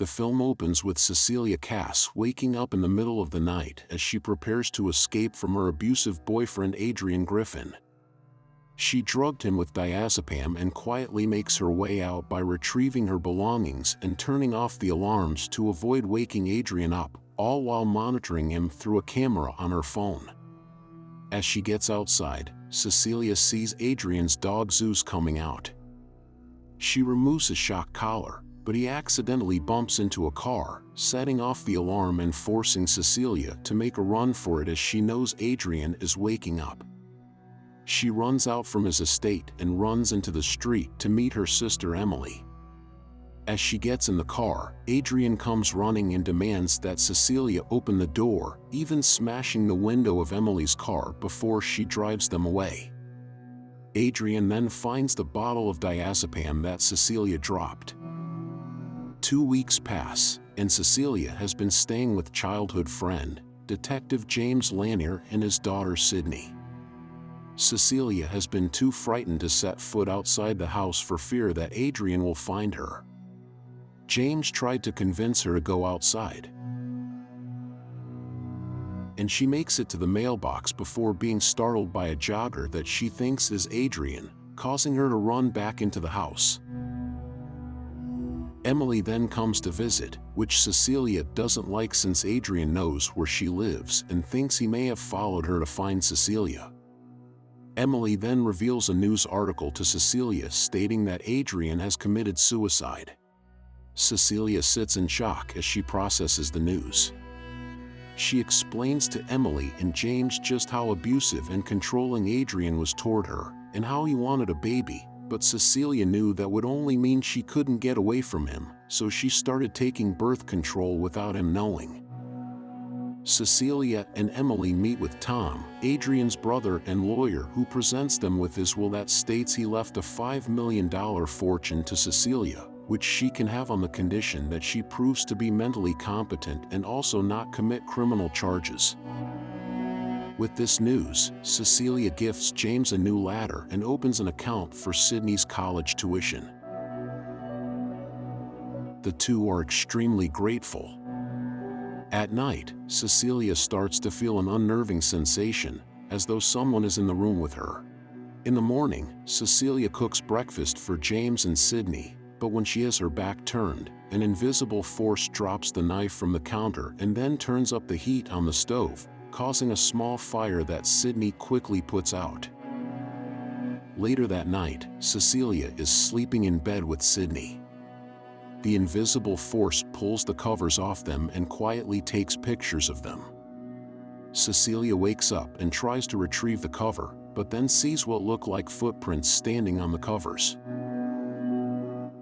The film opens with Cecilia Kass waking up in the middle of the night as she prepares to escape from her abusive boyfriend Adrian Griffin. She drugged him with diazepam and quietly makes her way out by retrieving her belongings and turning off the alarms to avoid waking Adrian up, all while monitoring him through a camera on her phone. As she gets outside, Cecilia sees Adrian's dog Zeus coming out. She removes his shock collar, but he accidentally bumps into a car, setting off the alarm and forcing Cecilia to make a run for it as she knows Adrian is waking up. She runs out from his estate and runs into the street to meet her sister Emily. As she gets in the car, Adrian comes running and demands that Cecilia open the door, even smashing the window of Emily's car before she drives them away. Adrian then finds the bottle of diazepam that Cecilia dropped. 2 weeks pass, and Cecilia has been staying with childhood friend, Detective James Lanier, and his daughter Sydney. Cecilia has been too frightened to set foot outside the house for fear that Adrian will find her. James tried to convince her to go outside, and she makes it to the mailbox before being startled by a jogger that she thinks is Adrian, causing her to run back into the house. Emily then comes to visit, which Cecilia doesn't like since Adrian knows where she lives and thinks he may have followed her to find Cecilia. Emily then reveals a news article to Cecilia stating that Adrian has committed suicide. Cecilia sits in shock as she processes the news. She explains to Emily and James just how abusive and controlling Adrian was toward her, and how he wanted a baby, but Cecilia knew that would only mean she couldn't get away from him, so she started taking birth control without him knowing. Cecilia and Emily meet with Tom, Adrian's brother and lawyer, who presents them with his will that states he left a $5 million fortune to Cecilia, which she can have on the condition that she proves to be mentally competent and also not commit criminal charges. With this news, Cecilia gifts James a new ladder and opens an account for Sydney's college tuition. The two are extremely grateful. At night, Cecilia starts to feel an unnerving sensation, as though someone is in the room with her. In the morning, Cecilia cooks breakfast for James and Sydney, but when she has her back turned, an invisible force drops the knife from the counter and then turns up the heat on the stove, causing a small fire that Sydney quickly puts out. Later that night, Cecilia is sleeping in bed with Sydney. The invisible force pulls the covers off them and quietly takes pictures of them. Cecilia wakes up and tries to retrieve the cover, but then sees what look like footprints standing on the covers.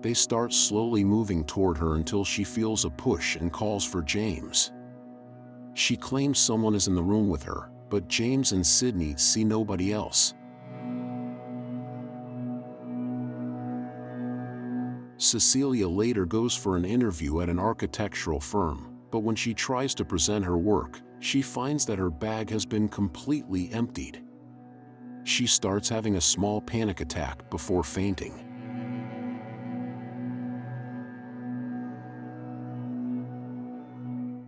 They start slowly moving toward her until she feels a push and calls for James. She claims someone is in the room with her, but James and Sydney see nobody else. Cecilia later goes for an interview at an architectural firm, but when she tries to present her work, she finds that her bag has been completely emptied. She starts having a small panic attack before fainting.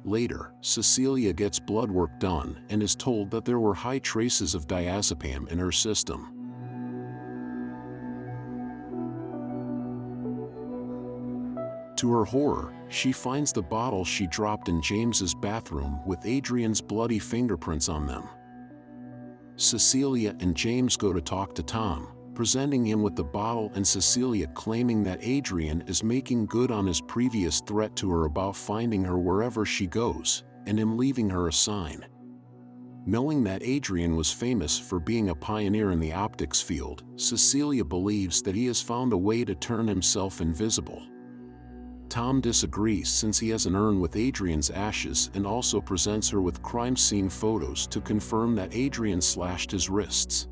Later, Cecilia gets blood work done and is told that there were high traces of diazepam in her system. To her horror, she finds the bottle she dropped in James's bathroom with Adrian's bloody fingerprints on them. Cecilia and James go to talk to Tom, presenting him with the bottle, and Cecilia claiming that Adrian is making good on his previous threat to her about finding her wherever she goes, and him leaving her a sign. Knowing that Adrian was famous for being a pioneer in the optics field, Cecilia believes that he has found a way to turn himself invisible. Tom disagrees since he has an urn with Adrian's ashes and also presents her with crime scene photos to confirm that Adrian slashed his wrists.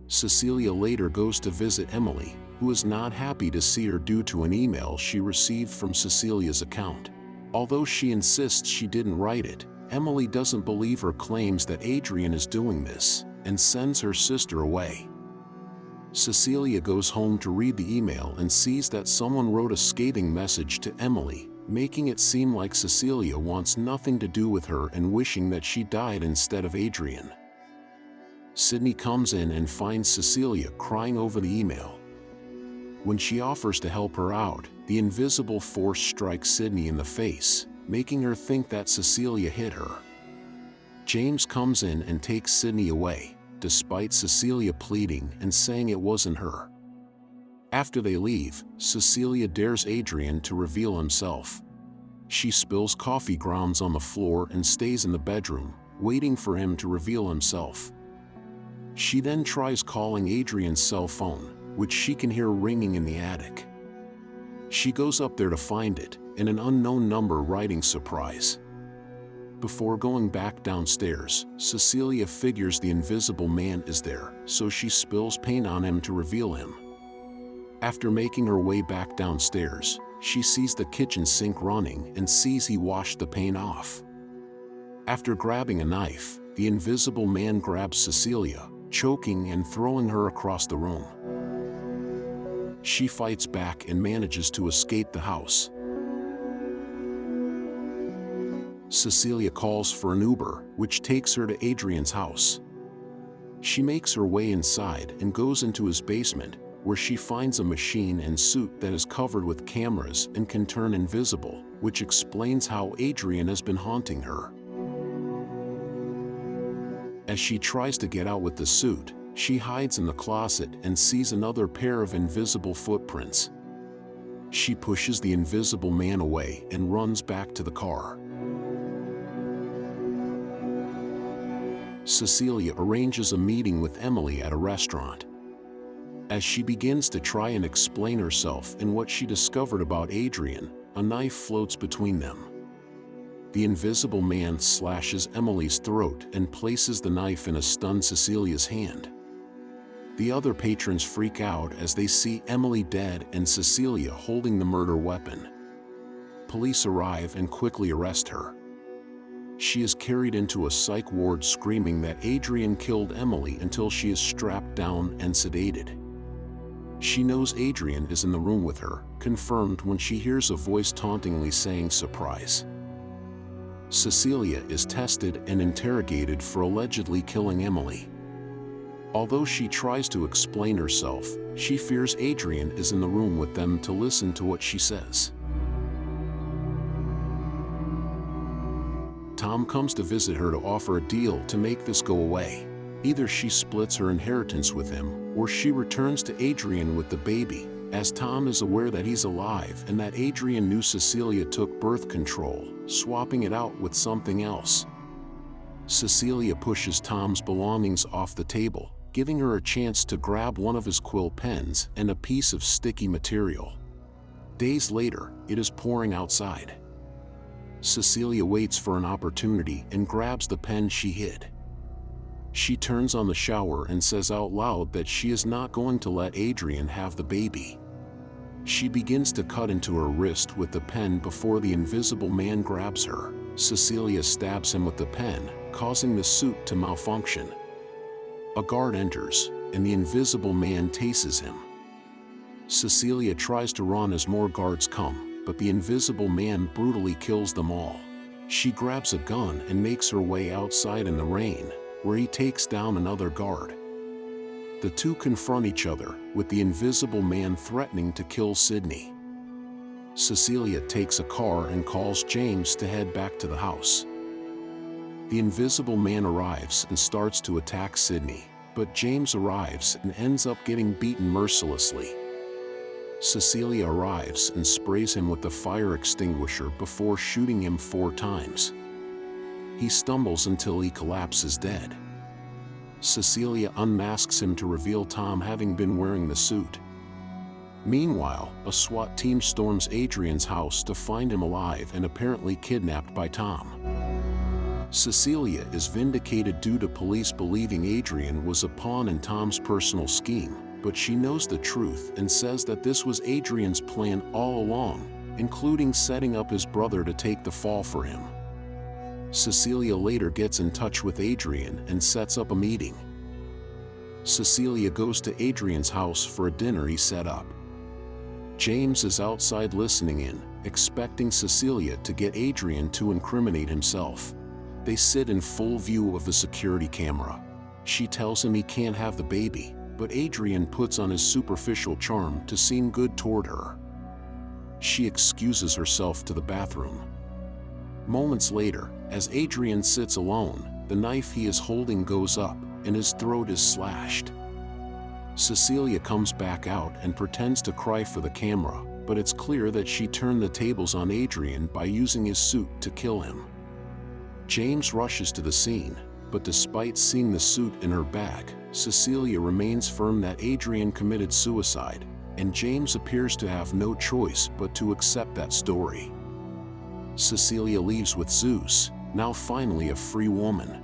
Cecilia later goes to visit Emily, who is not happy to see her due to an email she received from Cecilia's account. Although she insists she didn't write it, Emily doesn't believe her claims that Adrian is doing this, and sends her sister away. Cecilia goes home to read the email and sees that someone wrote a scathing message to Emily, making it seem like Cecilia wants nothing to do with her and wishing that she died instead of Adrian. Sydney comes in and finds Cecilia crying over the email. When she offers to help her out, the invisible force strikes Sydney in the face, making her think that Cecilia hit her. James comes in and takes Sydney away, despite Cecilia pleading and saying it wasn't her. After they leave, Cecilia dares Adrian to reveal himself. She spills coffee grounds on the floor and stays in the bedroom, waiting for him to reveal himself. She then tries calling Adrian's cell phone, which she can hear ringing in the attic. She goes up there to find it, and an unknown number writing surprise. Before going back downstairs, Cecilia figures the invisible man is there, so she spills paint on him to reveal him. After making her way back downstairs, she sees the kitchen sink running and sees he washed the paint off. After grabbing a knife, the invisible man grabs Cecilia, choking and throwing her across the room. She fights back and manages to escape the house. Cecilia calls for an Uber, which takes her to Adrian's house. She makes her way inside and goes into his basement, where she finds a machine and suit that is covered with cameras and can turn invisible, which explains how Adrian has been haunting her. As she tries to get out with the suit, she hides in the closet and sees another pair of invisible footprints. She pushes the invisible man away and runs back to the car. Cecilia arranges a meeting with Emily at a restaurant. As she begins to try and explain herself and what she discovered about Adrian, a knife floats between them. The invisible man slashes Emily's throat and places the knife in a stunned Cecilia's hand. The other patrons freak out as they see Emily dead and Cecilia holding the murder weapon. Police arrive and quickly arrest her. She is carried into a psych ward screaming that Adrian killed Emily until she is strapped down and sedated. She knows Adrian is in the room with her, confirmed when she hears a voice tauntingly saying "surprise." Cecilia is tested and interrogated for allegedly killing Emily. Although she tries to explain herself, she fears Adrian is in the room with them to listen to what she says. Tom comes to visit her to offer a deal to make this go away. Either she splits her inheritance with him, or she returns to Adrian with the baby, as Tom is aware that he's alive and that Adrian knew Cecilia took birth control, swapping it out with something else. Cecilia pushes Tom's belongings off the table, giving her a chance to grab one of his quill pens and a piece of sticky material. Days later, it is pouring outside. Cecilia waits for an opportunity and grabs the pen she hid. She turns on the shower and says out loud that she is not going to let Adrian have the baby. She begins to cut into her wrist with the pen before the invisible man grabs her. Cecilia stabs him with the pen, causing the suit to malfunction. A guard enters, and the invisible man tases him. Cecilia tries to run as more guards come, but the invisible man brutally kills them all. She grabs a gun and makes her way outside in the rain, where he takes down another guard. The two confront each other, with the invisible man threatening to kill Sydney. Cecilia takes a car and calls James to head back to the house. The invisible man arrives and starts to attack Sydney, but James arrives and ends up getting beaten mercilessly. Cecilia arrives and sprays him with the fire extinguisher before shooting him 4 times. He stumbles until he collapses dead. Cecilia unmasks him to reveal Tom having been wearing the suit. Meanwhile, a SWAT team storms Adrian's house to find him alive and apparently kidnapped by Tom. Cecilia is vindicated due to police believing Adrian was a pawn in Tom's personal scheme, but she knows the truth and says that this was Adrian's plan all along, including setting up his brother to take the fall for him. Cecilia later gets in touch with Adrian and sets up a meeting. Cecilia goes to Adrian's house for a dinner he set up. James is outside listening in, expecting Cecilia to get Adrian to incriminate himself. They sit in full view of the security camera. She tells him he can't have the baby, but Adrian puts on his superficial charm to seem good toward her. She excuses herself to the bathroom. Moments later, as Adrian sits alone, the knife he is holding goes up, and his throat is slashed. Cecilia comes back out and pretends to cry for the camera, but it's clear that she turned the tables on Adrian by using his suit to kill him. James rushes to the scene, but despite seeing the suit in her bag, Cecilia remains firm that Adrian committed suicide, and James appears to have no choice but to accept that story. Cecilia leaves with Zeus, now finally a free woman.